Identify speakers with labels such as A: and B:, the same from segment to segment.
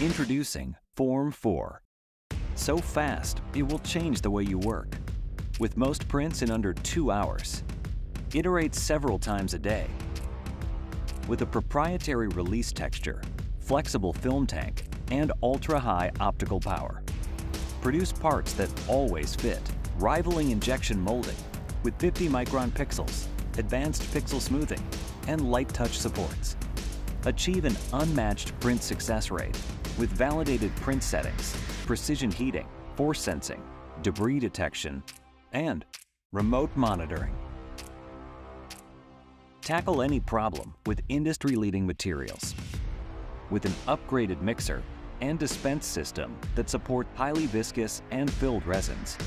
A: Introducing Form 4. So fast, it will change the way you work. With most prints in under 2 hours. Iterate several times a day. With a proprietary release texture, flexible film tank, and ultra-high optical power. Produce parts that always fit, rivaling injection molding with 50-micron pixels, advanced pixel smoothing, and light touch supports. Achieve an unmatched print success rate with validated print settings, precision heating, force sensing, debris detection, and remote monitoring. Tackle any problem with industry-leading materials. With an upgraded mixer and dispense system that support highly viscous and filled resins.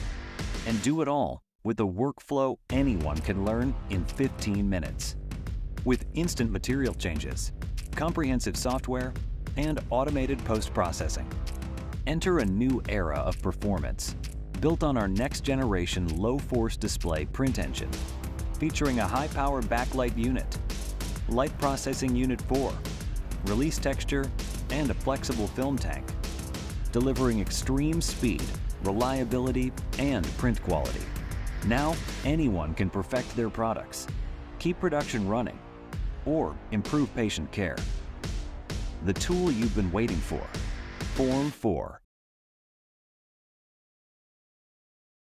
A: And do it all with a workflow anyone can learn in 15 minutes. With instant material changes, comprehensive software, and automated post-processing. Enter a new era of performance, built on our next-generation low-force display print engine, featuring a high-power backlight unit, light processing unit 4, release texture, and a flexible film tank, delivering extreme speed, reliability, and print quality. Now, anyone can perfect their products, keep production running, or improve patient care. The tool you've been waiting for, Form 4.